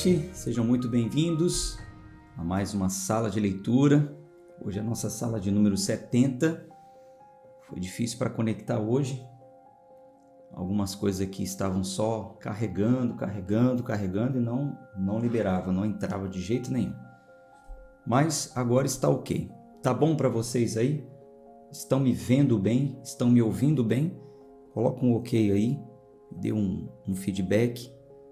noite, sejam muito bem-vindos a mais uma sala de leitura. Hoje é a nossa sala de número 70. Foi difícil para conectar hoje. Algumas coisas aqui estavam só carregando e não liberava, não entrava de jeito nenhum. Mas agora está ok. Tá bom para vocês aí? Estão me vendo bem? Estão me ouvindo bem? Coloca um ok aí, dê um feedback.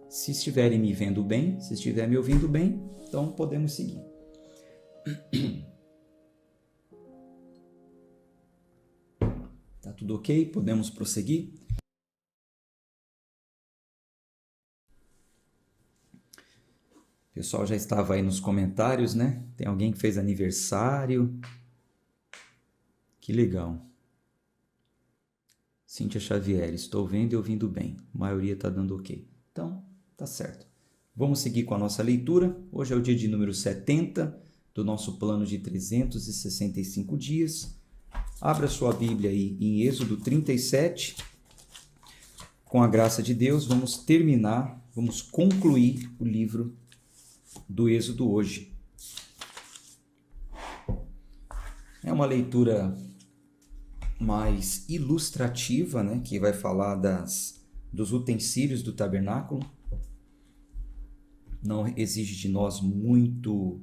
Se estiverem me vendo bem, se estiverem me ouvindo bem, então podemos seguir. Tá tudo ok? Podemos prosseguir? O pessoal já estava aí nos comentários, né? Tem alguém que fez aniversário. Que legal. Cíntia Xavier, estou vendo e ouvindo bem. A maioria está dando ok. Então, tá certo. Vamos seguir com a nossa leitura. Hoje é o dia de número 70 do nosso plano de 365 dias. Abra sua Bíblia aí em Êxodo 37. Com a graça de Deus, vamos concluir o livro do Êxodo hoje. É uma leitura mais ilustrativa, né, que vai falar dos utensílios do tabernáculo. Não exige de nós muito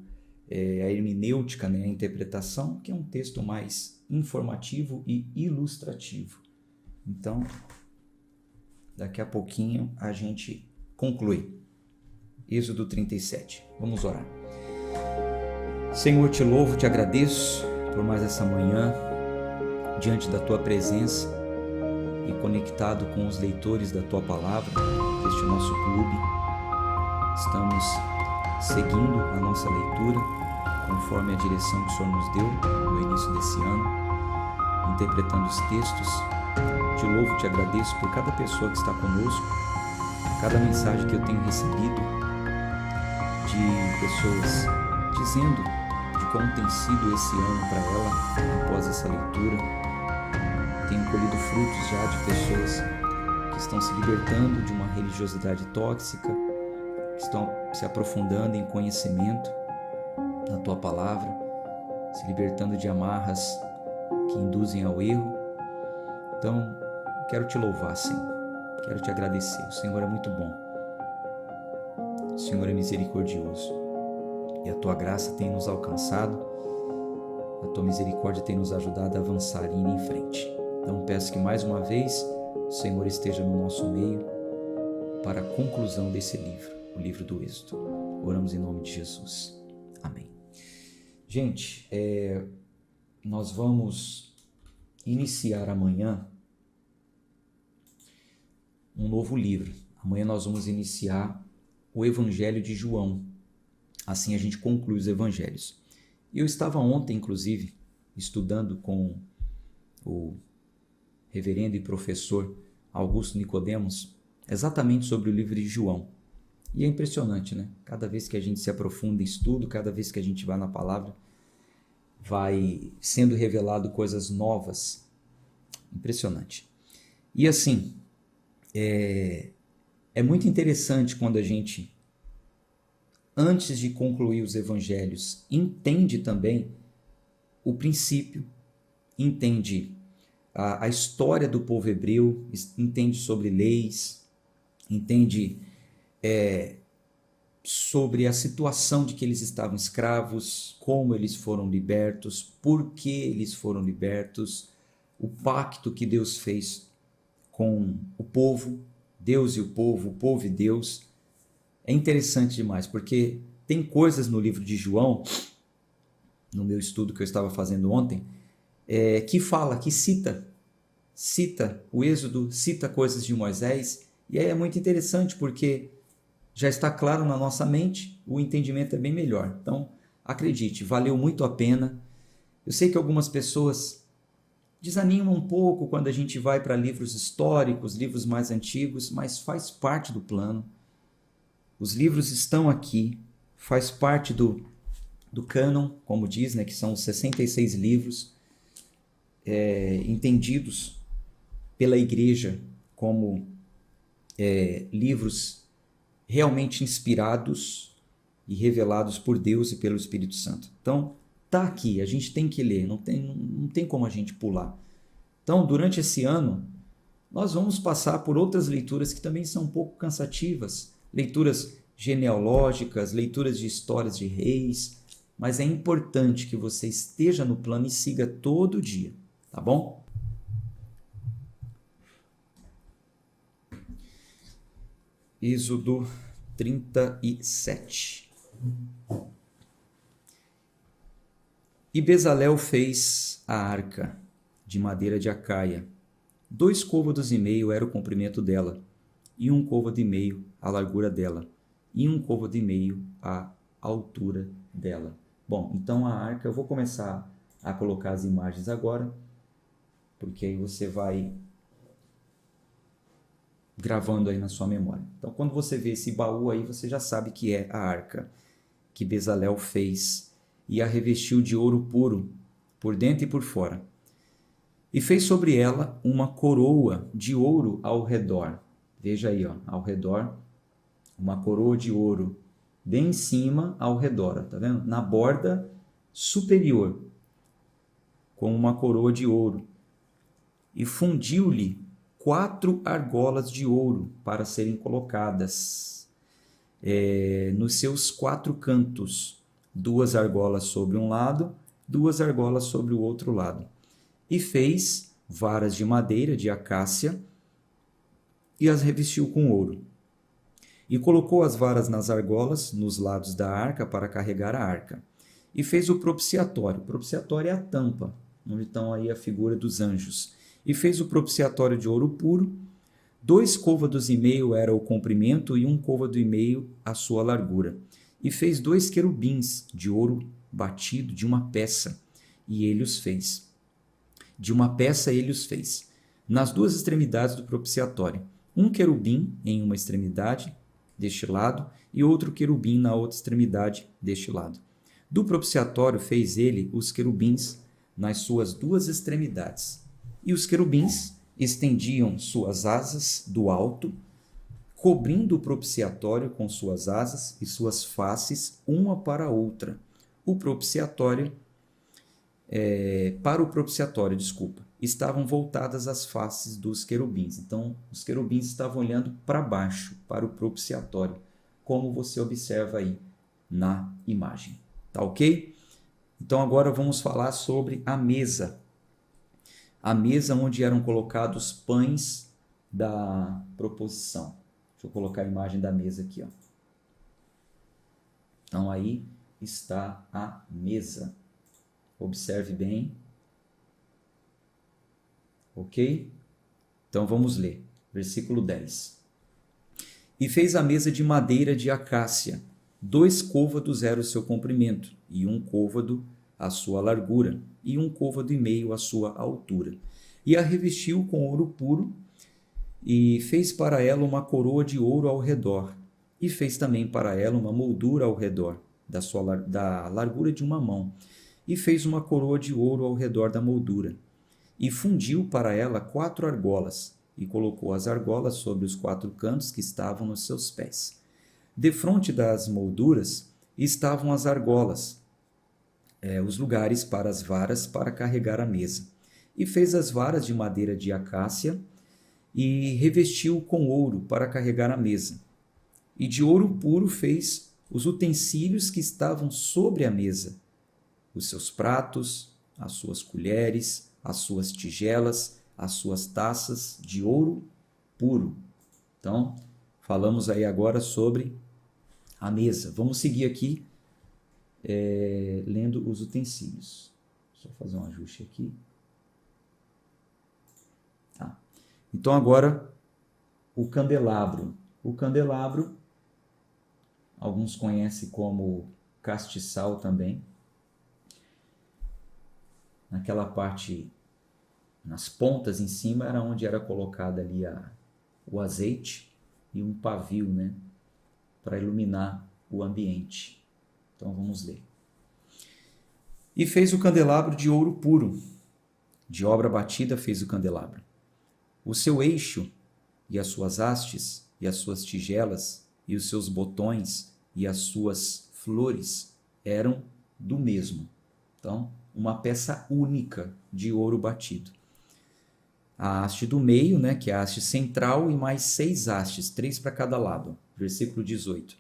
a hermenêutica, né, a interpretação, que é um texto mais informativo e ilustrativo. Então, daqui a pouquinho a gente conclui. Êxodo 37. Vamos orar. Senhor, te louvo, te agradeço por mais essa manhã, diante da tua presença e conectado com os leitores da tua palavra, deste nosso clube. Estamos seguindo a nossa leitura conforme a direção que o Senhor nos deu no início desse ano, interpretando os textos. Te louvo, te agradeço por cada pessoa que está conosco, cada mensagem que eu tenho recebido de pessoas dizendo de como tem sido esse ano para ela após essa leitura. Tenho colhido frutos já de pessoas que estão se libertando de uma religiosidade tóxica, que estão se aprofundando em conhecimento da tua palavra, se libertando de amarras que induzem ao erro. Então, quero te louvar, Senhor. Quero te agradecer. O Senhor é muito bom. O Senhor é misericordioso. E a tua graça tem nos alcançado. A tua misericórdia tem nos ajudado a avançar e ir em frente. Então, peço que mais uma vez o Senhor esteja no nosso meio para a conclusão desse livro, o livro do Êxodo. Oramos em nome de Jesus. Amém. Gente, nós vamos iniciar amanhã um novo livro. Amanhã nós vamos iniciar o Evangelho de João. Assim a gente conclui os evangelhos. Eu estava ontem, inclusive, estudando com o reverendo e professor Augusto Nicodemos, exatamente sobre o livro de João. E é impressionante, né? Cada vez que a gente se aprofunda em estudo, cada vez que a gente vai na palavra, vai sendo revelado coisas novas. Impressionante. E assim, é muito interessante quando a gente, antes de concluir os evangelhos, entende também o princípio, entende a história do povo hebreu, entende sobre leis, entende sobre a situação de que eles estavam escravos, como eles foram libertos, por que eles foram libertos, o pacto que Deus fez com o povo, Deus e o povo e Deus. É interessante demais, porque tem coisas no livro de João, no meu estudo que eu estava fazendo ontem, que fala, que cita o Êxodo, cita coisas de Moisés, e aí é muito interessante porque já está claro na nossa mente, o entendimento é bem melhor. Então, acredite, valeu muito a pena. Eu sei que algumas pessoas desanimam um pouco quando a gente vai para livros históricos, livros mais antigos, mas faz parte do plano. Os livros estão aqui, faz parte do cânon, como diz, né, que são 66 livros entendidos pela igreja como livros realmente inspirados e revelados por Deus e pelo Espírito Santo. Então, tá aqui, a gente tem que ler, não tem como a gente pular. Então, durante esse ano, nós vamos passar por outras leituras que também são um pouco cansativas, leituras genealógicas, leituras de histórias de reis, mas é importante que você esteja no plano e siga todo dia, tá bom? Êxodo 37. E Bezalel fez a arca de madeira de acaia. 2 côvados e meio era o comprimento dela, e 1 côvado e meio a largura dela, e 1 côvado e meio a altura dela. Bom, então a arca, eu vou começar a colocar as imagens agora, porque aí você vai gravando aí na sua memória. Então, quando você vê esse baú aí, você já sabe que é a arca que Bezalel fez e a revestiu de ouro puro, por dentro e por fora. E fez sobre ela uma coroa de ouro ao redor. Veja aí, ó, ao redor, uma coroa de ouro bem em cima ao redor, tá vendo? Na borda superior, com uma coroa de ouro. E fundiu-lhe 4 argolas de ouro para serem colocadas nos seus 4 cantos, 2 argolas sobre um lado, 2 argolas sobre o outro lado. E fez varas de madeira de acácia e as revestiu com ouro. E colocou as varas nas argolas, nos lados da arca, para carregar a arca. E fez o propiciatório. O propiciatório é a tampa, onde estão aí a figura dos anjos. E fez o propiciatório de ouro puro. 2 côvados e meio era o comprimento e 1 côvado e meio a sua largura. E fez 2 querubins de ouro batido de uma peça, e ele os fez. De uma peça ele os fez. Nas 2 extremidades do propiciatório. 1 querubim em uma extremidade deste lado e outro querubim na outra extremidade deste lado. Do propiciatório fez ele os querubins nas suas 2 extremidades. E os querubins estendiam suas asas do alto, cobrindo o propiciatório com suas asas e suas faces uma para a outra. O propiciatório, para o propiciatório, estavam voltadas as faces dos querubins. Então, os querubins estavam olhando para baixo, para o propiciatório, como você observa aí na imagem. Tá ok? Então, agora vamos falar sobre a mesa. A mesa onde eram colocados pães da proposição. Deixa eu colocar a imagem da mesa aqui, ó. Então, aí está a mesa. Observe bem. Ok? Então, vamos ler. Versículo 10. E fez a mesa de madeira de acácia. 2 côvados era o seu comprimento, e 1 côvado a sua largura, e 1 côvado e meio a sua altura. E a revestiu com ouro puro, e fez para ela uma coroa de ouro ao redor, e fez também para ela uma moldura ao redor, da largura de uma mão, e fez uma coroa de ouro ao redor da moldura. E fundiu para ela 4 argolas, e colocou as argolas sobre os 4 cantos que estavam nos seus pés. Defronte das molduras estavam as argolas, os lugares para as varas para carregar a mesa. E fez as varas de madeira de acácia e revestiu com ouro para carregar a mesa. E de ouro puro fez os utensílios que estavam sobre a mesa, os seus pratos, as suas colheres, as suas tigelas, as suas taças de ouro puro. Então, falamos aí agora sobre a mesa. Vamos seguir aqui lendo os utensílios. Deixa eu fazer um ajuste aqui. Tá. Então, agora, o candelabro. O candelabro, alguns conhecem como castiçal também. Naquela parte, nas pontas em cima, era onde era colocado ali o azeite e um pavio, né, para iluminar o ambiente. Então vamos ler. E fez o candelabro de ouro puro, de obra batida fez o candelabro. O seu eixo e as suas hastes e as suas tigelas e os seus botões e as suas flores eram do mesmo. Então, uma peça única de ouro batido. A haste do meio, né, que é a haste central, e mais 6 hastes, 3 para cada lado. Versículo 18.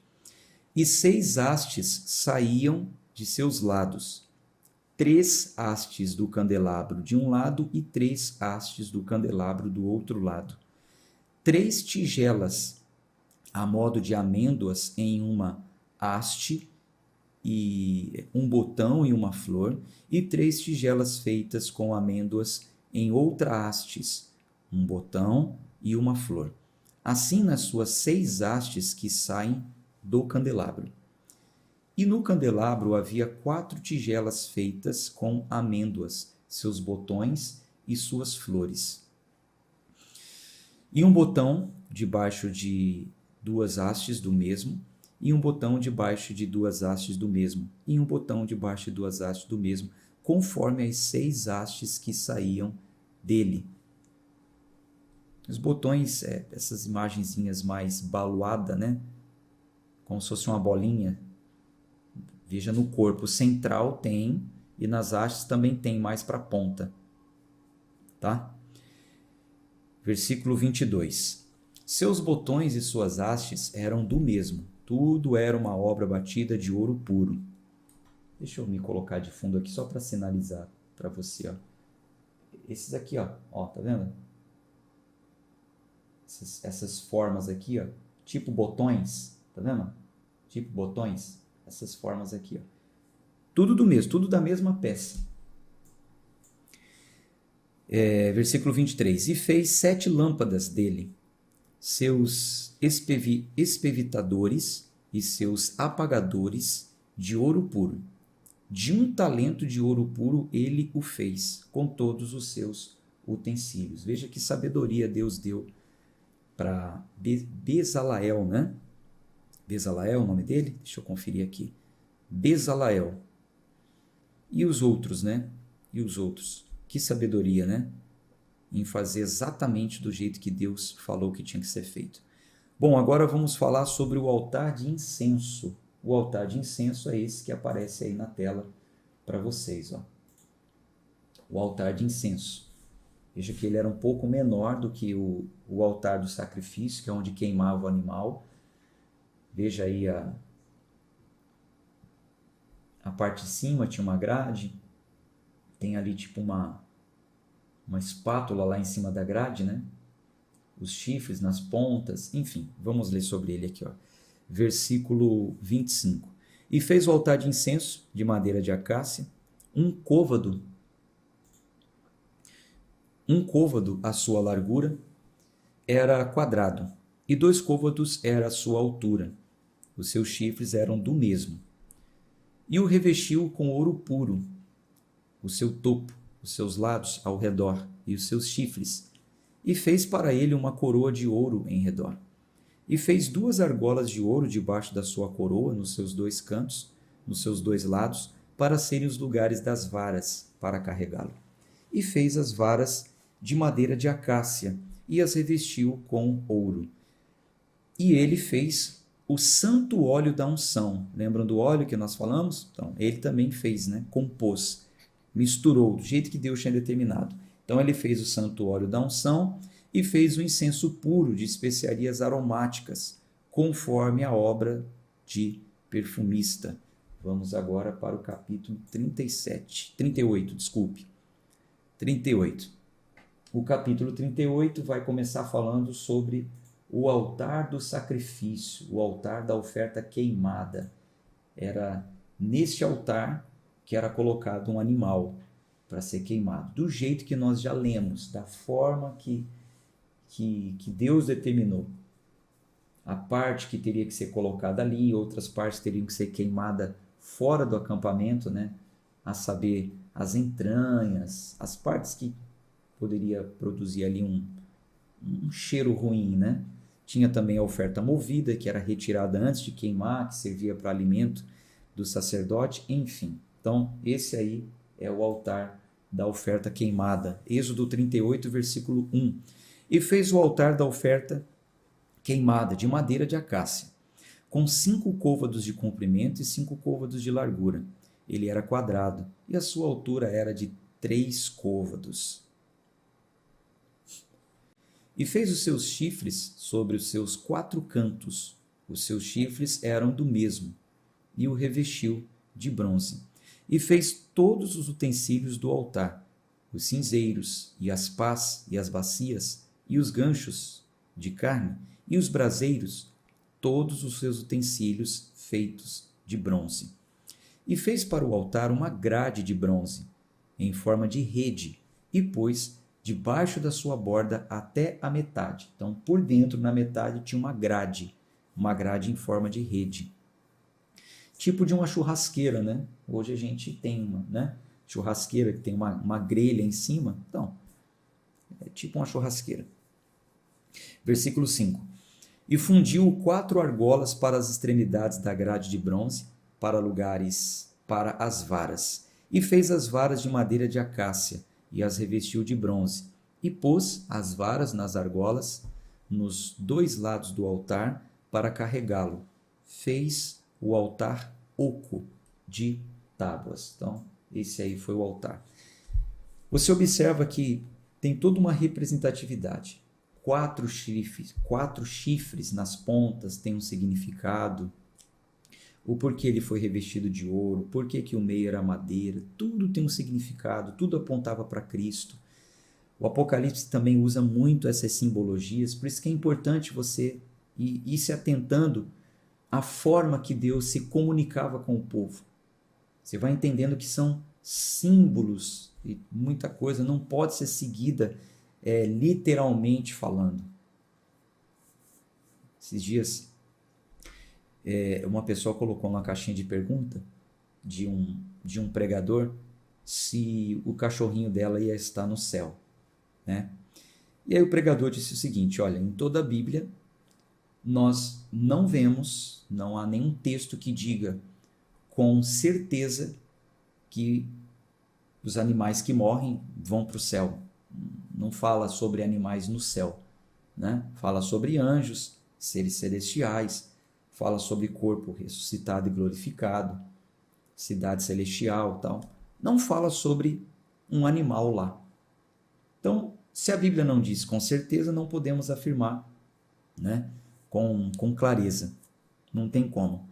E 6 hastes saíam de seus lados, 3 hastes do candelabro de um lado e 3 hastes do candelabro do outro lado. 3 tigelas a modo de amêndoas em uma haste, e um botão e uma flor, e 3 tigelas feitas com amêndoas em outra hastes, um botão e uma flor. Assim nas suas 6 hastes que saem do candelabro. E no candelabro havia 4 tigelas feitas com amêndoas, seus botões e suas flores. E um botão debaixo de 2 hastes do mesmo, e um botão debaixo de 2 hastes do mesmo, e um botão debaixo de 2 hastes do mesmo, conforme as 6 hastes que saíam dele. Os botões, essas imagenzinhas mais baluada, né? Como se fosse uma bolinha. Veja, no corpo central tem, e nas hastes também tem, mais para a ponta. Tá? Versículo 22. Seus botões e suas hastes eram do mesmo. Tudo era uma obra batida de ouro puro. Deixa eu me colocar de fundo aqui só para sinalizar para você. Ó. Esses aqui, ó, tá vendo? Essas formas aqui, ó, tipo botões, tá vendo? Tipo botões. Essas formas aqui, ó. Tudo do mesmo, tudo da mesma peça. Versículo 23. E fez 7 lâmpadas dele, seus espevitadores e seus apagadores de ouro puro. De 1 talento de ouro puro ele o fez, com todos os seus utensílios. Veja que sabedoria Deus deu para Bezaleel, né? Bezaleel é o nome dele? Deixa eu conferir aqui. Bezaleel. E os outros, né? E os outros. Que sabedoria, né? Em fazer exatamente do jeito que Deus falou que tinha que ser feito. Bom, agora vamos falar sobre o altar de incenso. O altar de incenso é esse que aparece aí na tela para vocês, ó. O altar de incenso. Veja que ele era um pouco menor do que o altar do sacrifício, que é onde queimava o animal. Veja aí a parte de cima tinha uma grade, tem ali tipo uma espátula lá em cima da grade, né? Os chifres nas pontas, enfim, vamos ler sobre ele aqui, ó. Versículo 25. E fez o altar de incenso de madeira de acácia, um côvado a sua largura era quadrado, e 2 côvados era a sua altura. Os seus chifres eram do mesmo. E o revestiu com ouro puro, o seu topo, os seus lados ao redor e os seus chifres, e fez para ele uma coroa de ouro em redor. E fez 2 argolas de ouro debaixo da sua coroa, nos seus 2 cantos, nos seus 2 lados, para serem os lugares das varas, para carregá-lo. E fez as varas de madeira de acácia, e as revestiu com ouro. E ele fez o santo óleo da unção. Lembram do óleo que nós falamos? Então, ele também fez, né? Compôs, misturou do jeito que Deus tinha determinado. Então, ele fez o santo óleo da unção e fez o incenso puro de especiarias aromáticas, conforme a obra de perfumista. Vamos agora para o capítulo 38. O capítulo 38 vai começar falando sobre o altar do sacrifício, o altar da oferta queimada. Era neste altar que era colocado um animal para ser queimado, do jeito que nós já lemos, da forma que Deus determinou. A parte que teria que ser colocada ali, outras partes teriam que ser queimadas fora do acampamento, né? A saber, as entranhas, as partes que poderia produzir ali um cheiro ruim, né? Tinha também a oferta movida, que era retirada antes de queimar, que servia para alimento do sacerdote, enfim. Então, esse aí é o altar da oferta queimada. Êxodo 38, versículo 1. E fez o altar da oferta queimada de madeira de acácia. com 5 côvados de comprimento e 5 côvados de largura. Ele era quadrado, e a sua altura era de 3 côvados. E fez os seus chifres sobre os seus 4 cantos. Os seus chifres eram do mesmo, e o revestiu de bronze. E fez todos os utensílios do altar, os cinzeiros, e as pás, e as bacias, e os ganchos de carne, e os braseiros, todos os seus utensílios feitos de bronze. E fez para o altar uma grade de bronze, em forma de rede, e pôs debaixo da sua borda até a metade. Então, por dentro, na metade, tinha uma grade em forma de rede. Tipo de uma churrasqueira, né? Hoje a gente tem uma, né? Churrasqueira que tem uma grelha em cima. Então, é tipo uma churrasqueira. Versículo 5. E fundiu 4 argolas para as extremidades da grade de bronze, para lugares, para as varas. E fez as varas de madeira de acácia, e as revestiu de bronze. E pôs as varas nas argolas, nos 2 lados do altar, para carregá-lo. Fez o altar oco de tábuas. Então, esse aí foi o altar. Você observa que tem toda uma representatividade. 4 chifres nas pontas têm um significado. O porquê ele foi revestido de ouro, porquê que o meio era madeira, tudo tem um significado, tudo apontava para Cristo. O Apocalipse também usa muito essas simbologias, por isso que é importante você ir se atentando à forma que Deus se comunicava com o povo. Você vai entendendo que são símbolos e muita coisa não pode ser seguida literalmente falando. Esses dias, uma pessoa colocou uma caixinha de pergunta de um pregador se o cachorrinho dela ia estar no céu, né? E aí o pregador disse o seguinte: olha, em toda a Bíblia nós não vemos, não há nenhum texto que diga com certeza que os animais que morrem vão para o céu. Não fala sobre animais no céu, né? Fala sobre anjos, seres celestiais, fala sobre corpo ressuscitado e glorificado, cidade celestial, tal. Não fala sobre um animal lá. Então, se a Bíblia não diz com certeza, não podemos afirmar, né, com clareza. Não tem como.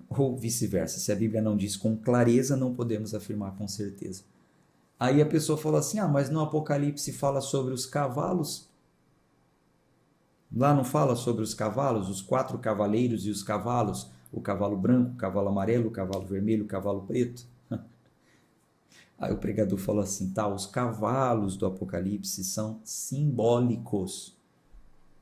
Ou vice-versa. Se a Bíblia não diz com clareza, não podemos afirmar com certeza. Aí a pessoa falou assim: mas no Apocalipse fala sobre os cavalos? Lá não fala sobre os cavalos, os 4 cavaleiros e os cavalos, o cavalo branco, o cavalo amarelo, o cavalo vermelho, o cavalo preto? Aí o pregador falou assim: os cavalos do Apocalipse são simbólicos.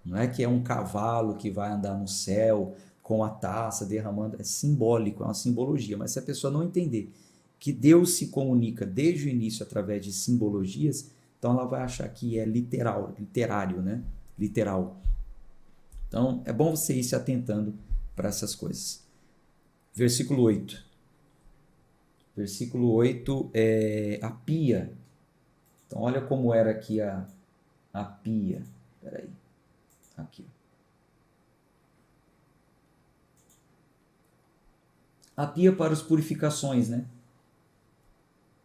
Não é que é um cavalo que vai andar no céu com a taça derramando, é simbólico, é uma simbologia. Mas se a pessoa não entender que Deus se comunica desde o início através de simbologias, então ela vai achar que é literário, né? Literal. Então é bom você ir se atentando para essas coisas. Versículo 8. Versículo 8 é a pia. Então olha como era aqui a pia. Espera aí. Aqui. A pia para as purificações, né?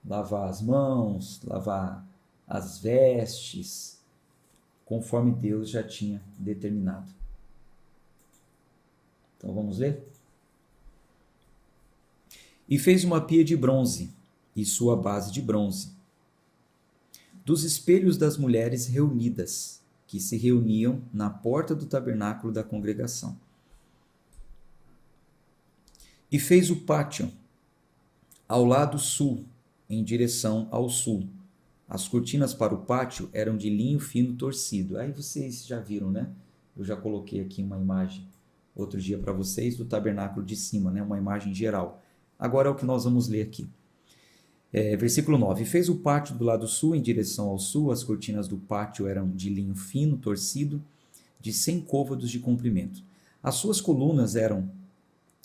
Lavar as mãos, lavar as vestes, conforme Deus já tinha determinado. Então vamos ler? E fez uma pia de bronze, e sua base de bronze, dos espelhos das mulheres reunidas, que se reuniam na porta do tabernáculo da congregação. E fez o pátio ao lado sul, em direção ao sul. As cortinas para o pátio eram de linho fino torcido. Aí vocês já viram, né? Eu já coloquei aqui uma imagem outro dia para vocês do tabernáculo de cima, né? Uma imagem geral. Agora é o que nós vamos ler aqui. Versículo 9. E fez o pátio do lado sul, em direção ao sul. As cortinas do pátio eram de linho fino torcido, de 100 côvados de comprimento. As suas colunas eram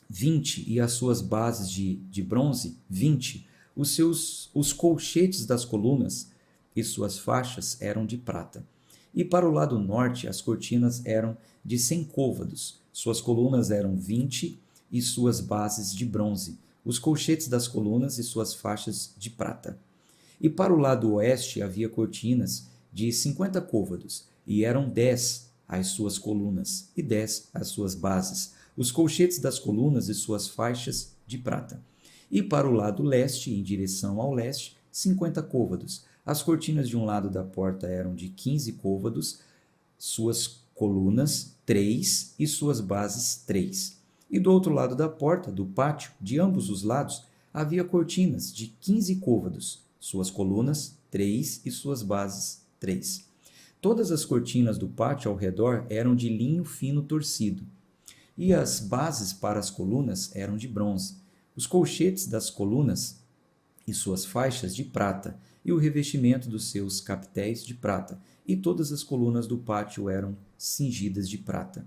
20 e as suas bases de bronze, 20. Os colchetes das colunas e suas faixas eram de prata. E para o lado norte, as cortinas eram de 100 côvados, Suas colunas eram 20 e suas bases de bronze, os colchetes das colunas e suas faixas de prata. E para o lado oeste havia cortinas de 50 côvados, e eram 10 as suas colunas e 10 as suas bases, os colchetes das colunas e suas faixas de prata. E para o lado leste, em direção ao leste, 50 côvados. As cortinas de um lado da porta eram de 15 côvados, suas colunas 3 e suas bases 3. E do outro lado da porta, do pátio, de ambos os lados, havia cortinas de 15 côvados, suas colunas 3 e suas bases 3. Todas as cortinas do pátio ao redor eram de linho fino torcido, e as bases para as colunas eram de bronze, os colchetes das colunas e suas faixas de prata, e o revestimento dos seus capitéis de prata, e todas as colunas do pátio eram cingidas de prata.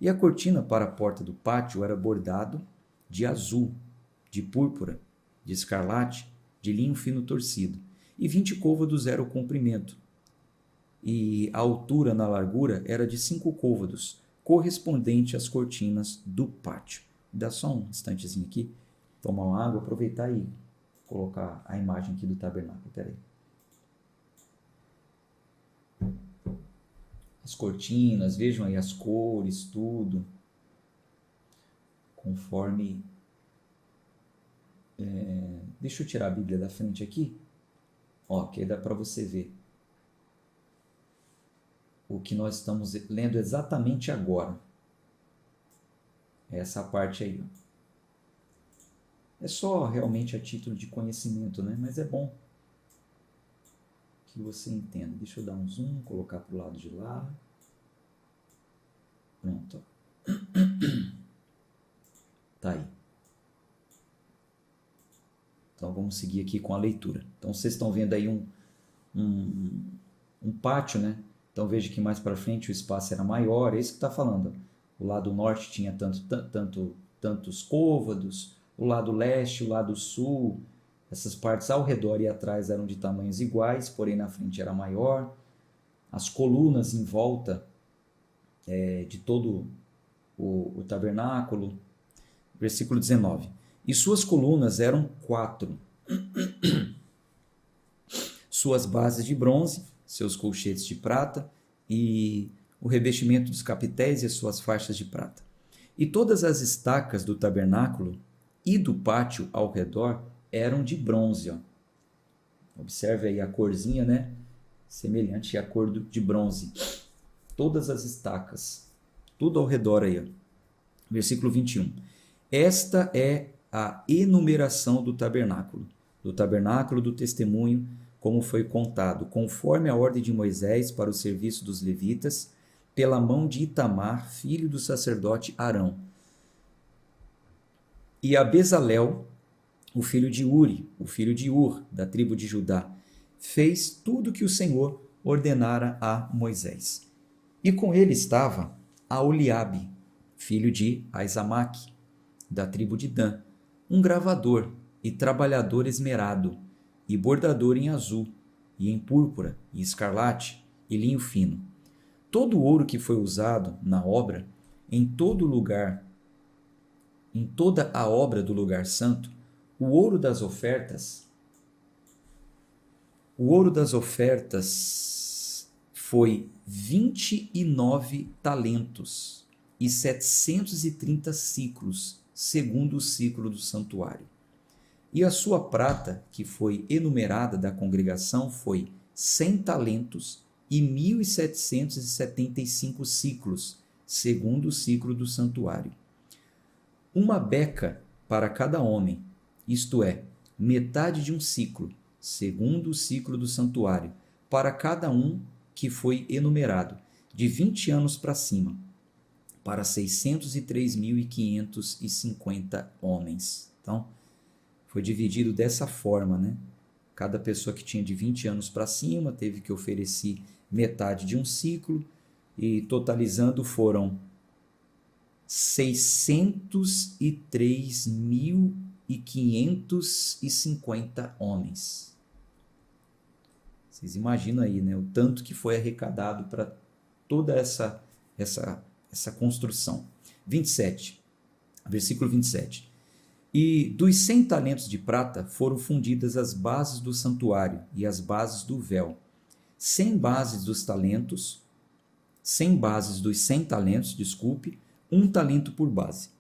E a cortina para a porta do pátio era bordado de azul, de púrpura, de escarlate, de linho fino torcido, e 20 côvados era o comprimento, e a altura na largura era de 5 côvados, correspondente às cortinas do pátio. Dá só um instantezinho aqui, tomar uma água, aproveitar e colocar a imagem aqui do tabernáculo. Peraí. As cortinas, vejam aí as cores, tudo, conforme... deixa eu tirar a Bíblia da frente aqui, ó, que aí dá para você ver o que nós estamos lendo exatamente agora. Essa parte aí, ó. É só realmente a título de conhecimento, né? Mas é bom que você entenda. Deixa eu dar um zoom, colocar para o lado de lá. Pronto. Tá aí. Então vamos seguir aqui com a leitura. Então vocês estão vendo aí um pátio, né? Então veja que mais para frente o espaço era maior. É isso que está falando. O lado norte tinha tantos côvados, o lado leste, o lado sul, essas partes ao redor e atrás eram de tamanhos iguais, porém na frente era maior. As colunas em volta de todo o tabernáculo. Versículo 19. E suas colunas eram 4. Suas bases de bronze, seus colchetes de prata e o revestimento dos capitéis e as suas faixas de prata. E todas as estacas do tabernáculo e do pátio ao redor eram de bronze. Ó. Observe aí a corzinha, né? Semelhante à cor de bronze. Todas as estacas, tudo ao redor aí. Ó. Versículo 21. Esta é a enumeração do tabernáculo do testemunho, como foi contado, conforme a ordem de Moisés para o serviço dos levitas, pela mão de Itamar, filho do sacerdote Arão. E a Bezalel, o filho de Uri, o filho de Ur, da tribo de Judá, fez tudo o que o Senhor ordenara a Moisés. E com ele estava Aholiabe, filho de Aizamaque, da tribo de Dan, um gravador e trabalhador esmerado, e bordador em azul, e em púrpura, e escarlate, e linho fino. Todo o ouro que foi usado na obra, em todo lugar, em toda a obra do lugar santo, o ouro das ofertas foi 29 talentos e 730 siclos, segundo o ciclo do santuário. E a sua prata, que foi enumerada da congregação, foi 100 talentos e 1.775 ciclos, segundo o ciclo do santuário. Uma beca para cada homem, isto é, metade de um ciclo, segundo o ciclo do santuário, para cada um que foi enumerado, de 20 anos para cima, para 603.550 homens. Então, foi dividido dessa forma, né? Cada pessoa que tinha de 20 anos para cima teve que oferecer metade de um ciclo, e totalizando foram 603.550 homens. Vocês imaginam aí, né? O tanto que foi arrecadado para toda essa construção. 27, versículo 27. E dos 100 talentos de prata foram fundidas as bases do santuário e as bases do véu. 100 bases dos 100 talentos, um talento por base.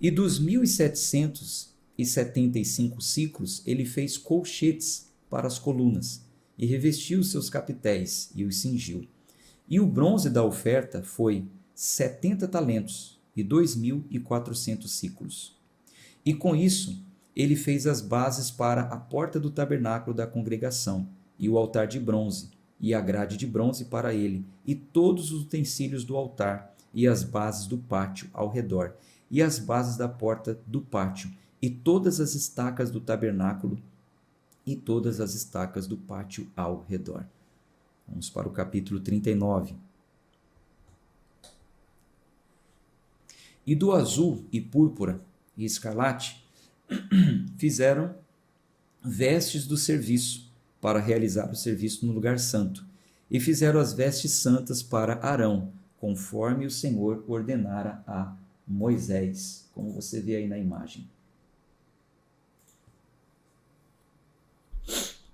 E dos 1.775 siclos, ele fez colchetes para as colunas, e revestiu os seus capitéis, e os cingiu. E o bronze da oferta foi 70 talentos, e 2.400 siclos. E com isso, ele fez as bases para a porta do tabernáculo da congregação, e o altar de bronze, e a grade de bronze para ele, e todos os utensílios do altar, e as bases do pátio ao redor, e as bases da porta do pátio, e todas as estacas do tabernáculo, e todas as estacas do pátio ao redor. Vamos para o capítulo 39. E do azul e púrpura e escarlate fizeram vestes do serviço para realizar o serviço no lugar santo, e fizeram as vestes santas para Arão, conforme o Senhor ordenara a Moisés, como você vê aí na imagem.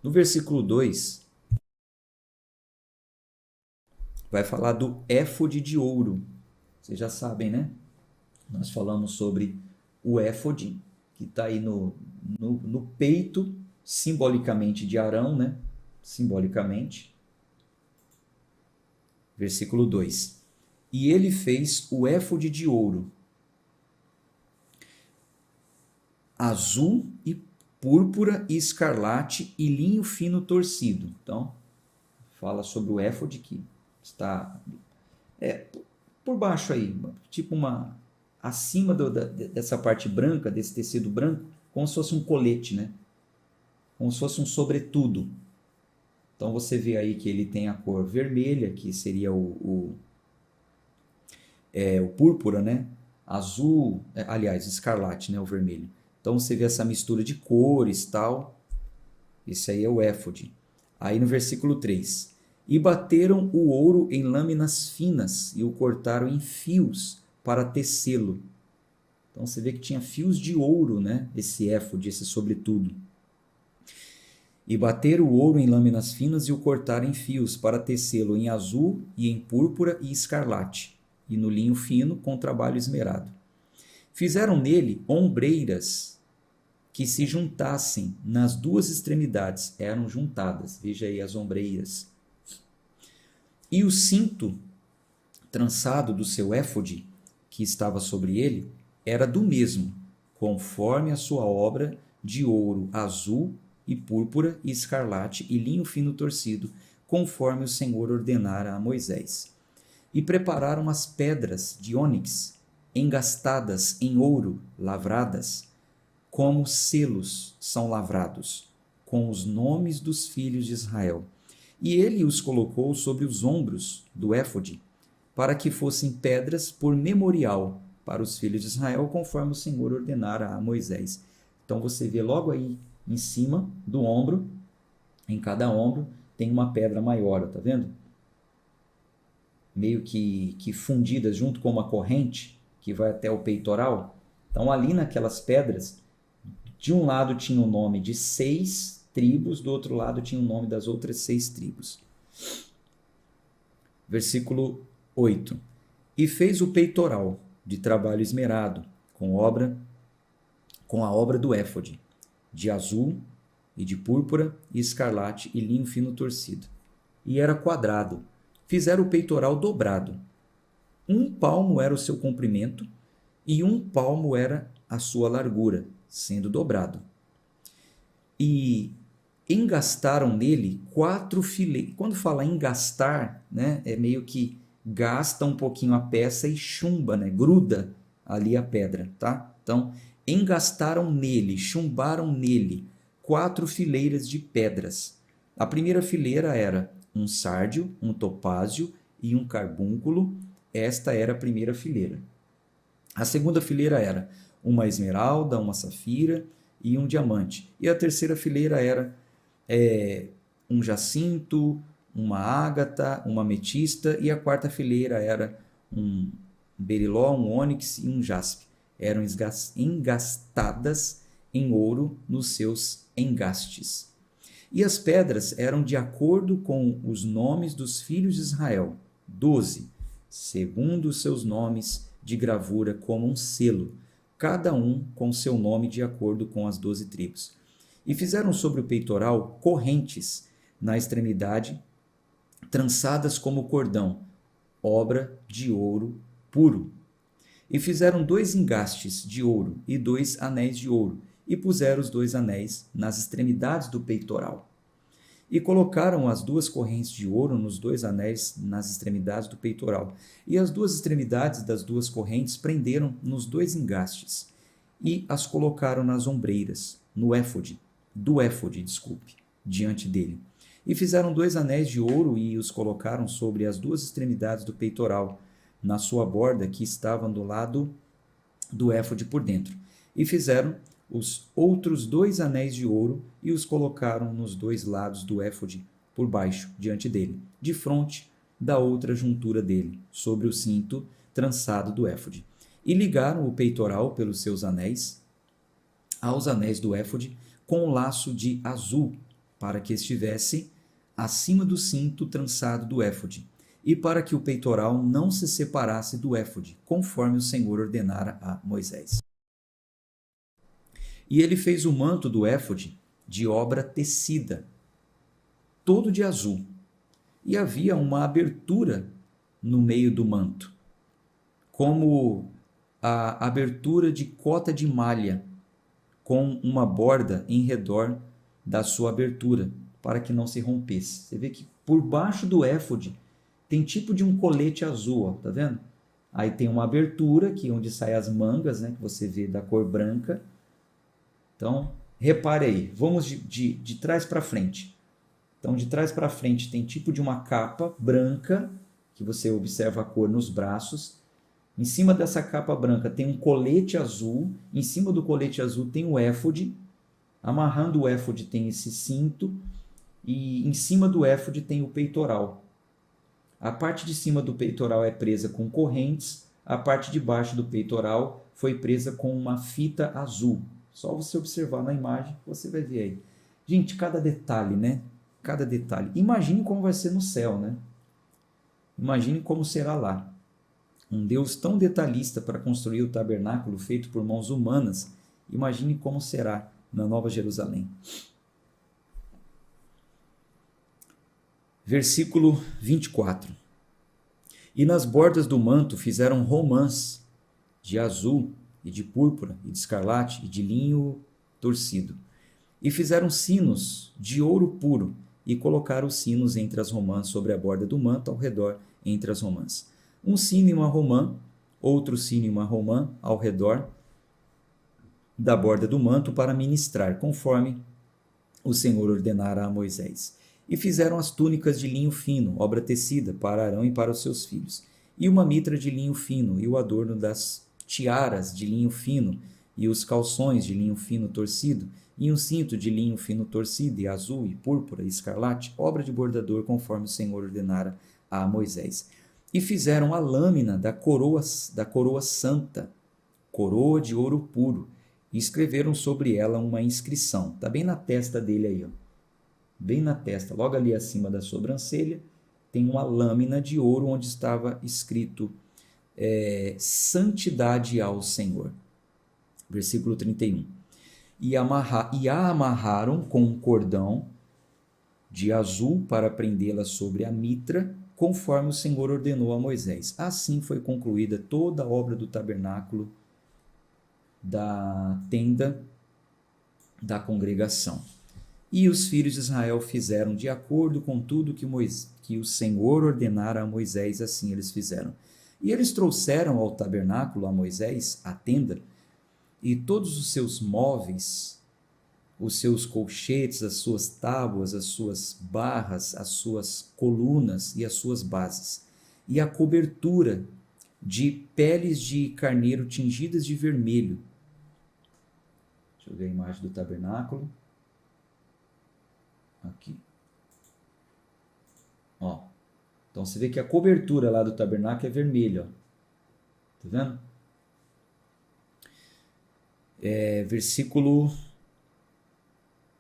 No versículo 2, vai falar do éfode de ouro. Vocês já sabem, né? Nós falamos sobre o éfode, que está aí no peito, simbolicamente de Arão, né? Simbolicamente. Versículo 2. E ele fez o éfode de ouro, azul e púrpura e escarlate e linho fino torcido. Então, fala sobre o éfode que está por baixo aí, tipo acima dessa parte branca, desse tecido branco, como se fosse um colete, né? Como se fosse um sobretudo. Então você vê aí que ele tem a cor vermelha, que seria o púrpura, né? Azul, aliás, escarlate, né? O vermelho. Então você vê essa mistura de cores, tal. Esse aí é o éfode. Aí no versículo 3. E bateram o ouro em lâminas finas e o cortaram em fios para tecê-lo. Então você vê que tinha fios de ouro, né? Esse éfode, esse sobretudo. E bateram o ouro em lâminas finas e o cortaram em fios para tecê-lo em azul e em púrpura e escarlate, e no linho fino com trabalho esmerado. Fizeram nele ombreiras que se juntassem nas duas extremidades, eram juntadas. Veja aí as ombreiras. E o cinto trançado do seu éfode, que estava sobre ele, era do mesmo, conforme a sua obra de ouro azul e púrpura e escarlate e linho fino torcido, conforme o Senhor ordenara a Moisés. E prepararam as pedras de ônix, engastadas em ouro, lavradas, como selos são lavrados, com os nomes dos filhos de Israel. E ele os colocou sobre os ombros do éfode, para que fossem pedras por memorial para os filhos de Israel, conforme o Senhor ordenara a Moisés. Então você vê logo aí em cima do ombro, em cada ombro, tem uma pedra maior, tá vendo? Meio que fundidas junto com uma corrente que vai até o peitoral. Então ali naquelas pedras, de um lado tinha o nome de 6 tribos, do outro lado tinha o nome das outras 6 tribos. Versículo 8. E fez o peitoral de trabalho esmerado, com a obra do éfode, de azul e de púrpura e escarlate e linho fino torcido. E era quadrado. Fizeram o peitoral dobrado. 1 palmo era o seu comprimento e 1 palmo era a sua largura, sendo dobrado. E engastaram nele 4 fileiras. Quando fala engastar, né, é meio que gasta um pouquinho a peça e chumba, né, gruda ali a pedra, tá? Então, engastaram nele, chumbaram nele 4 fileiras de pedras. A primeira fileira era um sárdio, um topázio e um carbúnculo. Esta era a primeira fileira. A segunda fileira era uma esmeralda, uma safira e um diamante. E a terceira fileira era um jacinto, uma ágata, uma ametista. E a quarta fileira era um beriló, um ônix e um jaspe. Eram engastadas em ouro nos seus engastes. E as pedras eram de acordo com os nomes dos filhos de Israel, 12, segundo os seus nomes de gravura como um selo, cada um com seu nome de acordo com as 12 tribos. E fizeram sobre o peitoral correntes na extremidade, trançadas como cordão, obra de ouro puro. E fizeram 2 engastes de ouro e 2 anéis de ouro, e puseram os 2 anéis nas extremidades do peitoral. E colocaram as 2 correntes de ouro nos 2 anéis nas extremidades do peitoral. E as 2 extremidades das 2 correntes prenderam nos 2 engastes, e as colocaram nas ombreiras, no éfode, diante dele. E fizeram 2 anéis de ouro e os colocaram sobre as 2 extremidades do peitoral, na sua borda que estavam do lado do éfode por dentro. E fizeram os outros 2 anéis de ouro e os colocaram nos 2 lados do éfode por baixo, diante dele, de fronte da outra juntura dele, sobre o cinto trançado do éfode. E ligaram o peitoral pelos seus anéis aos anéis do éfode com um laço de azul, para que estivesse acima do cinto trançado do éfode, e para que o peitoral não se separasse do éfode, conforme o Senhor ordenara a Moisés. E ele fez o manto do éfode de obra tecida, todo de azul, e havia uma abertura no meio do manto, como a abertura de cota de malha, com uma borda em redor da sua abertura, para que não se rompesse. Você vê que por baixo do éfode tem tipo de um colete azul, ó, tá vendo? Aí tem uma abertura aqui onde saem as mangas, né, que você vê da cor branca. Então, repare aí, vamos de trás para frente. Então, de trás para frente tem tipo de uma capa branca, que você observa a cor nos braços. Em cima dessa capa branca tem um colete azul, em cima do colete azul tem o éfode, amarrando o éfode tem esse cinto, e em cima do éfode tem o peitoral. A parte de cima do peitoral é presa com correntes, a parte de baixo do peitoral foi presa com uma fita azul. Só você observar na imagem, você vai ver aí. Gente, cada detalhe, né? Cada detalhe. Imagine como vai ser no céu, né? Imagine como será lá. Um Deus tão detalhista para construir o tabernáculo feito por mãos humanas, imagine como será na Nova Jerusalém. Versículo 24. E nas bordas do manto fizeram romãs de azul e de púrpura e de escarlate e de linho torcido. E fizeram sinos de ouro puro e colocaram os sinos entre as romãs sobre a borda do manto ao redor entre as romãs. Um sino e uma romã, outro sino e uma romã ao redor da borda do manto para ministrar, conforme o Senhor ordenara a Moisés. E fizeram as túnicas de linho fino, obra tecida, para Arão e para os seus filhos, e uma mitra de linho fino, e o adorno das tiaras de linho fino, e os calções de linho fino torcido, e um cinto de linho fino torcido, e azul, e púrpura, e escarlate, obra de bordador, conforme o Senhor ordenara a Moisés. E fizeram a lâmina da coroa santa, coroa de ouro puro, e escreveram sobre ela uma inscrição. Está bem na testa dele aí, ó. Bem na testa, logo ali acima da sobrancelha, tem uma lâmina de ouro onde estava escrito santidade ao Senhor. Versículo 31. E a amarraram com um cordão de azul para prendê-la sobre a mitra, conforme o Senhor ordenou a Moisés. Assim foi concluída toda a obra do tabernáculo, da tenda da congregação. E os filhos de Israel fizeram de acordo com tudo que o Senhor ordenara a Moisés, assim eles fizeram. E eles trouxeram ao tabernáculo a Moisés, a tenda, e todos os seus móveis, os seus colchetes, as suas tábuas, as suas barras, as suas colunas e as suas bases, e a cobertura de peles de carneiro tingidas de vermelho. Deixa eu ver a imagem do tabernáculo. Aqui. Ó. Então você vê que a cobertura lá do tabernáculo é vermelha. Ó. Tá vendo? Versículo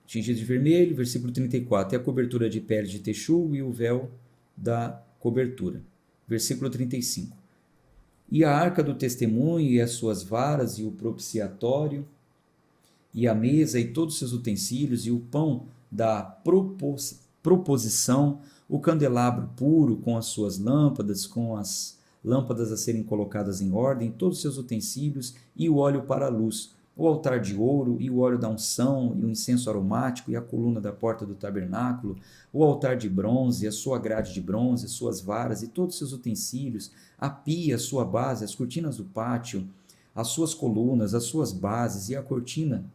tingido de vermelho, versículo 34, é a cobertura de pele de texugo e o véu da cobertura. Versículo 35. E a arca do testemunho e as suas varas e o propiciatório e a mesa e todos os seus utensílios e o pão da proposição, o candelabro puro com as suas lâmpadas, com as lâmpadas a serem colocadas em ordem, todos os seus utensílios e o óleo para a luz, o altar de ouro e o óleo da unção e o incenso aromático e a coluna da porta do tabernáculo, o altar de bronze, a sua grade de bronze, as suas varas e todos os seus utensílios, a pia, a sua base, as cortinas do pátio, as suas colunas, as suas bases e a cortina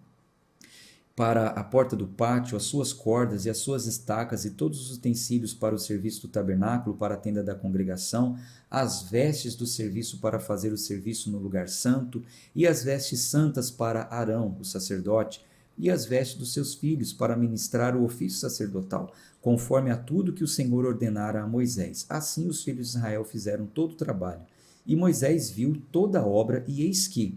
para a porta do pátio, as suas cordas e as suas estacas e todos os utensílios para o serviço do tabernáculo, para a tenda da congregação, as vestes do serviço para fazer o serviço no lugar santo, e as vestes santas para Arão, o sacerdote, e as vestes dos seus filhos para ministrar o ofício sacerdotal, conforme a tudo que o Senhor ordenara a Moisés. Assim os filhos de Israel fizeram todo o trabalho. E Moisés viu toda a obra, e eis que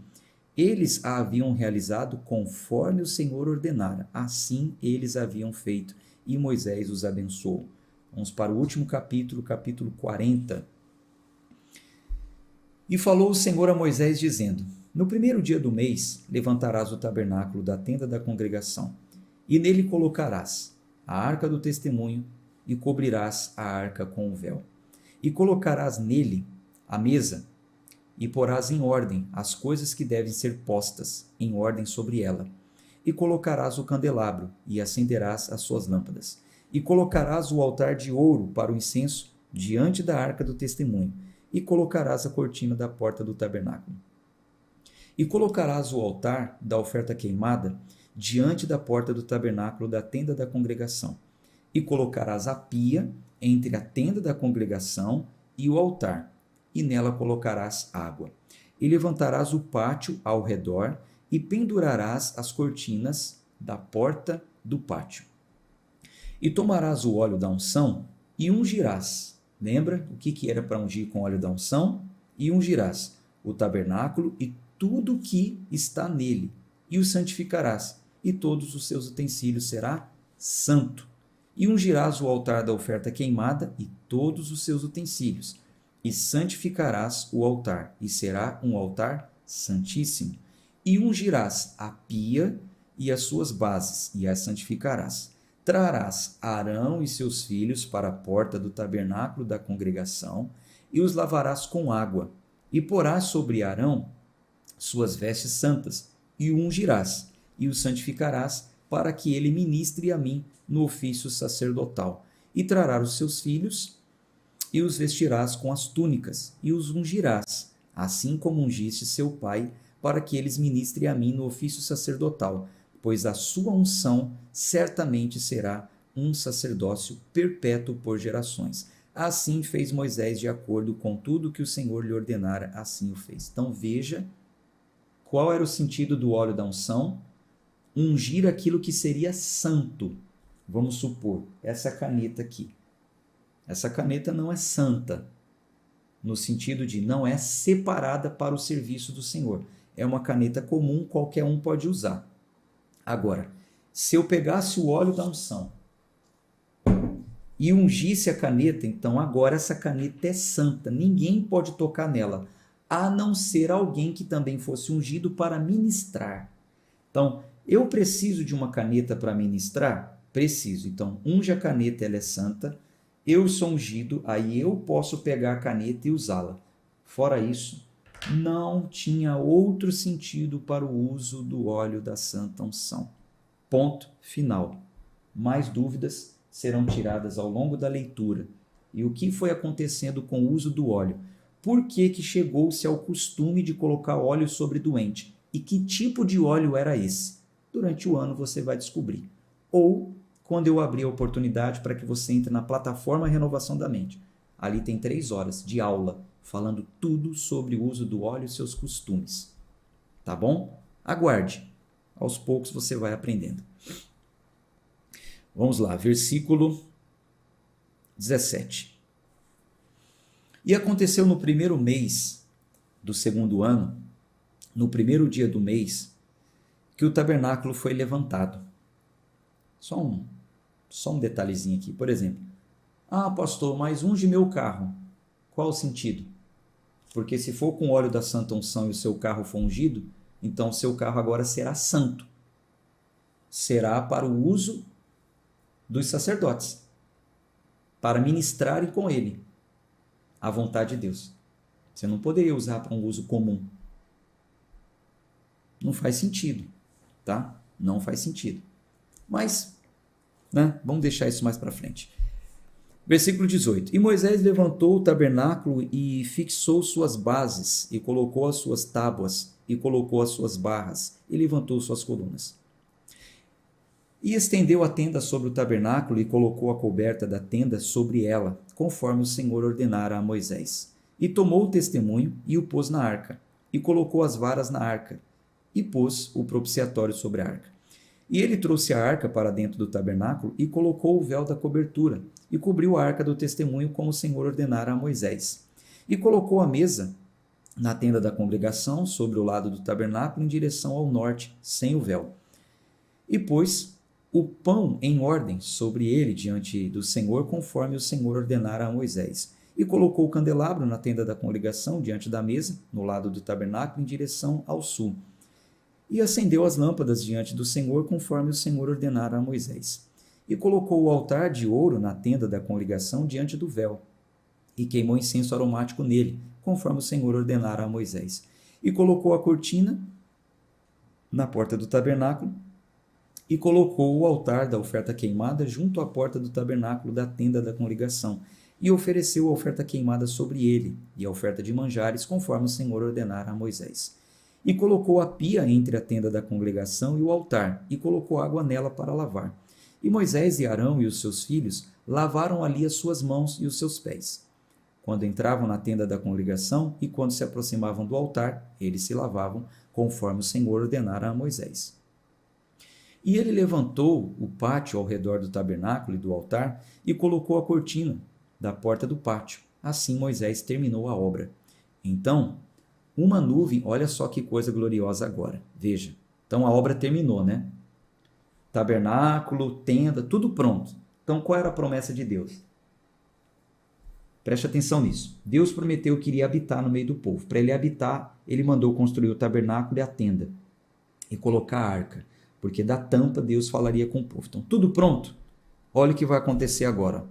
eles a haviam realizado conforme o Senhor ordenara. Assim eles haviam feito, e Moisés os abençoou. Vamos para o último capítulo, capítulo 40. E falou o Senhor a Moisés, dizendo: No primeiro dia do mês levantarás o tabernáculo da tenda da congregação, e nele colocarás a arca do testemunho, e cobrirás a arca com o véu. E colocarás nele a mesa, e porás em ordem as coisas que devem ser postas em ordem sobre ela. E colocarás o candelabro, e acenderás as suas lâmpadas. E colocarás o altar de ouro para o incenso diante da arca do testemunho. E colocarás a cortina da porta do tabernáculo. E colocarás o altar da oferta queimada diante da porta do tabernáculo da tenda da congregação. E colocarás a pia entre a tenda da congregação e o altar, e nela colocarás água. E levantarás o pátio ao redor, e pendurarás as cortinas da porta do pátio. E tomarás o óleo da unção, e ungirás. Lembra o que era para ungir com óleo da unção? E ungirás o tabernáculo e tudo que está nele, e o santificarás, e todos os seus utensílios será santo. E ungirás o altar da oferta queimada e todos os seus utensílios, e santificarás o altar, e será um altar santíssimo. E ungirás a pia e as suas bases, e as santificarás. Trarás Arão e seus filhos para a porta do tabernáculo da congregação, e os lavarás com água, e porás sobre Arão suas vestes santas, e o ungirás, e o santificarás, para que ele ministre a mim no ofício sacerdotal. E trarás os seus filhos, e os vestirás com as túnicas, e os ungirás, assim como ungiste seu pai, para que eles ministrem a mim no ofício sacerdotal, pois a sua unção certamente será um sacerdócio perpétuo por gerações. Assim fez Moisés de acordo com tudo que o Senhor lhe ordenara, assim o fez. Então veja qual era o sentido do óleo da unção: ungir aquilo que seria santo. Vamos supor, essa caneta aqui. Essa caneta não é santa, no sentido de não é separada para o serviço do Senhor. É uma caneta comum, qualquer um pode usar. Agora, se eu pegasse o óleo da unção e ungisse a caneta, então agora essa caneta é santa. Ninguém pode tocar nela, a não ser alguém que também fosse ungido para ministrar. Então, eu preciso de uma caneta para ministrar? Preciso. Então, unge a caneta, ela é santa. Eu sou ungido, aí eu posso pegar a caneta e usá-la. Fora isso, não tinha outro sentido para o uso do óleo da santa unção. Ponto final. Mais dúvidas serão tiradas ao longo da leitura. E o que foi acontecendo com o uso do óleo? Por que chegou-se ao costume de colocar óleo sobre doente? E que tipo de óleo era esse? Durante o ano você vai descobrir. Ou quando eu abrir a oportunidade para que você entre na plataforma Renovação da Mente. Ali tem 3 horas de aula, falando tudo sobre o uso do óleo e seus costumes. Tá bom? Aguarde. Aos poucos você vai aprendendo. Vamos lá, versículo 17. E aconteceu no primeiro mês do segundo ano, no primeiro dia do mês, que o tabernáculo foi levantado. Só um detalhezinho aqui. Por exemplo, pastor, mas unge meu carro. Qual o sentido? Porque se for com óleo da santa unção e o seu carro for ungido, então o seu carro agora será santo. Será para o uso dos sacerdotes, para ministrarem com ele a vontade de Deus. Você não poderia usar para um uso comum. Não faz sentido, tá? Não faz sentido. Mas, vamos deixar isso mais para frente. Versículo 18. E Moisés levantou o tabernáculo e fixou suas bases, e colocou as suas tábuas, e colocou as suas barras, e levantou suas colunas. E estendeu a tenda sobre o tabernáculo, e colocou a coberta da tenda sobre ela, conforme o Senhor ordenara a Moisés. E tomou o testemunho, e o pôs na arca, e colocou as varas na arca, e pôs o propiciatório sobre a arca. E ele trouxe a arca para dentro do tabernáculo, e colocou o véu da cobertura, e cobriu a arca do testemunho, como o Senhor ordenara a Moisés. E colocou a mesa na tenda da congregação, sobre o lado do tabernáculo, em direção ao norte, sem o véu. E pôs o pão em ordem sobre ele diante do Senhor, conforme o Senhor ordenara a Moisés. E colocou o candelabro na tenda da congregação, diante da mesa, no lado do tabernáculo, em direção ao sul. E acendeu as lâmpadas diante do Senhor, conforme o Senhor ordenara a Moisés. E colocou o altar de ouro na tenda da congregação, diante do véu. E queimou incenso aromático nele, conforme o Senhor ordenara a Moisés. E colocou a cortina na porta do tabernáculo, e colocou o altar da oferta queimada junto à porta do tabernáculo da tenda da congregação, e ofereceu a oferta queimada sobre ele, e a oferta de manjares, conforme o Senhor ordenara a Moisés. E colocou a pia entre a tenda da congregação e o altar, e colocou água nela para lavar. E Moisés e Arão e os seus filhos lavaram ali as suas mãos e os seus pés. Quando entravam na tenda da congregação e quando se aproximavam do altar, eles se lavavam, conforme o Senhor ordenara a Moisés. E ele levantou o pátio ao redor do tabernáculo e do altar e colocou a cortina da porta do pátio. Assim Moisés terminou a obra. Então, uma nuvem, olha só que coisa gloriosa agora, veja. Então a obra terminou, né? Tabernáculo, tenda, tudo pronto. Então qual era a promessa de Deus? Preste atenção nisso. Deus prometeu que iria habitar no meio do povo. Para ele habitar, ele mandou construir o tabernáculo e a tenda e colocar a arca, porque da tampa Deus falaria com o povo. Então tudo pronto. Olha o que vai acontecer agora.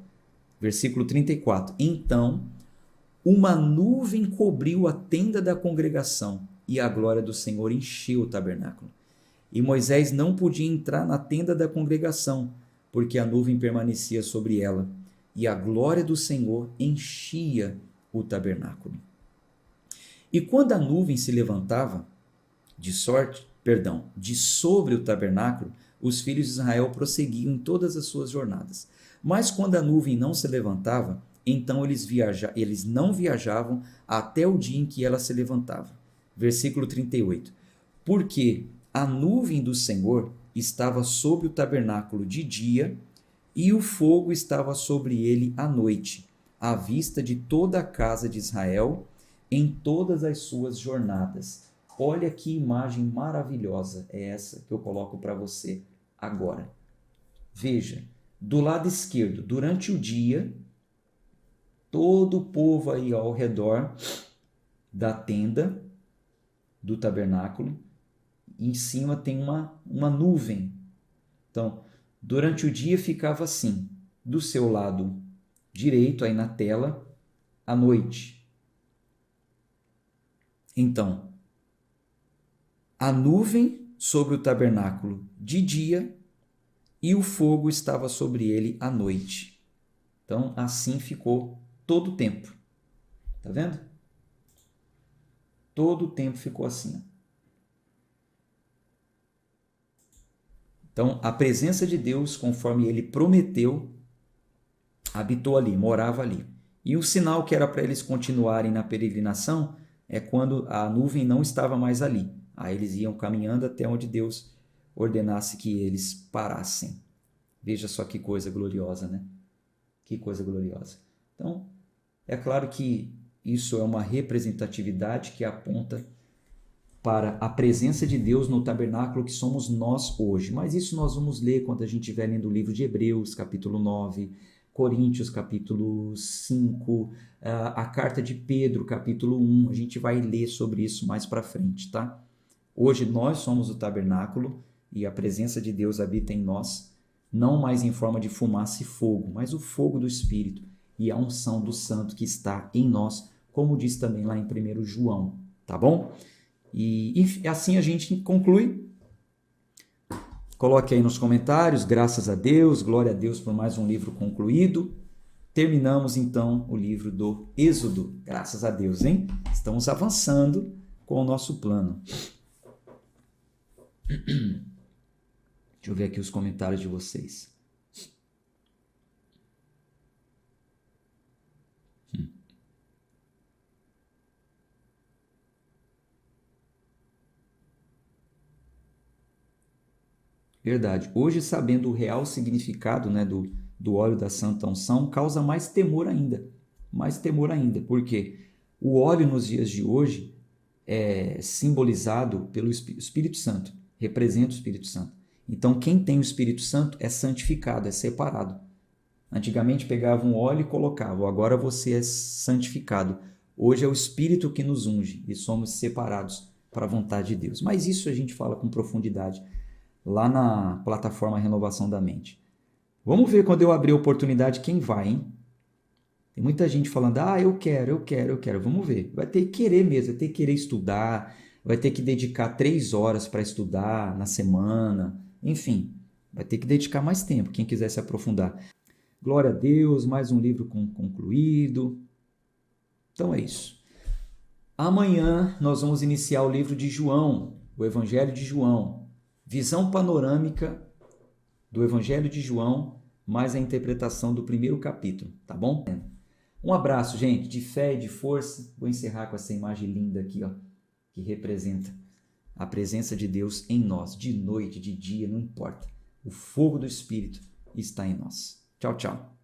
Versículo 34. Então uma nuvem cobriu a tenda da congregação e a glória do Senhor encheu o tabernáculo. E Moisés não podia entrar na tenda da congregação, porque a nuvem permanecia sobre ela, e a glória do Senhor enchia o tabernáculo. E quando a nuvem se levantava de sobre o tabernáculo, os filhos de Israel prosseguiam em todas as suas jornadas. Mas quando a nuvem não se levantava, então eles não viajavam até o dia em que ela se levantava. Versículo 38. Porque a nuvem do Senhor estava sobre o tabernáculo de dia, e o fogo estava sobre ele à noite, à vista de toda a casa de Israel, em todas as suas jornadas. Olha que imagem maravilhosa é essa que eu coloco para você agora. Veja, do lado esquerdo, durante o dia, todo o povo aí ao redor da tenda do tabernáculo, em cima tem uma nuvem. Então, durante o dia ficava assim, do seu lado direito, aí na tela, à noite. Então, a nuvem sobre o tabernáculo de dia e o fogo estava sobre ele à noite. Então, assim ficou todo o tempo. Tá vendo? Todo o tempo ficou assim. Então, a presença de Deus, conforme ele prometeu, habitou ali, morava ali. E o sinal que era para eles continuarem na peregrinação é quando a nuvem não estava mais ali. Aí eles iam caminhando até onde Deus ordenasse que eles parassem. Veja só que coisa gloriosa, né? Que coisa gloriosa. Então, é claro que Isso é uma representatividade que aponta para a presença de Deus no tabernáculo que somos nós hoje. Mas isso nós vamos ler quando a gente estiver lendo o livro de Hebreus, capítulo 9, Coríntios, capítulo 5, a carta de Pedro, capítulo 1. A gente vai ler sobre isso mais para frente, tá? Hoje nós somos o tabernáculo e a presença de Deus habita em nós, não mais em forma de fumaça e fogo, mas o fogo do Espírito e a unção do Santo que está em nós, como diz também lá em 1 João, tá bom? E assim a gente conclui. Coloque aí nos comentários, graças a Deus, glória a Deus por mais um livro concluído. Terminamos então o livro do Êxodo, graças a Deus, hein? Estamos avançando com o nosso plano. Deixa eu ver aqui os comentários de vocês. Verdade. Hoje, sabendo o real significado, né, do óleo da Santa Unção, causa mais temor ainda. Mais temor ainda. Por quê? O óleo nos dias de hoje é simbolizado pelo Espírito Santo. Representa o Espírito Santo. Então, quem tem o Espírito Santo é santificado, é separado. Antigamente pegava um óleo e colocava. Agora você é santificado. Hoje é o Espírito que nos unge e somos separados para a vontade de Deus. Mas isso a gente fala com profundidade lá na plataforma Renovação da Mente. Vamos ver quando eu abrir a oportunidade quem vai, hein? Tem muita gente falando, eu quero. Vamos ver. Vai ter que querer mesmo, vai ter que querer estudar, vai ter que dedicar 3 horas para estudar na semana. Enfim, vai ter que dedicar mais tempo, quem quiser se aprofundar. Glória a Deus, mais um livro concluído. Então é isso. Amanhã nós vamos iniciar o livro de João, o Evangelho de João. Visão panorâmica do Evangelho de João, mais a interpretação do primeiro capítulo, tá bom? Um abraço, gente, de fé e de força. Vou encerrar com essa imagem linda aqui, ó, que representa a presença de Deus em nós, de noite, de dia, não importa. O fogo do Espírito está em nós. Tchau, tchau.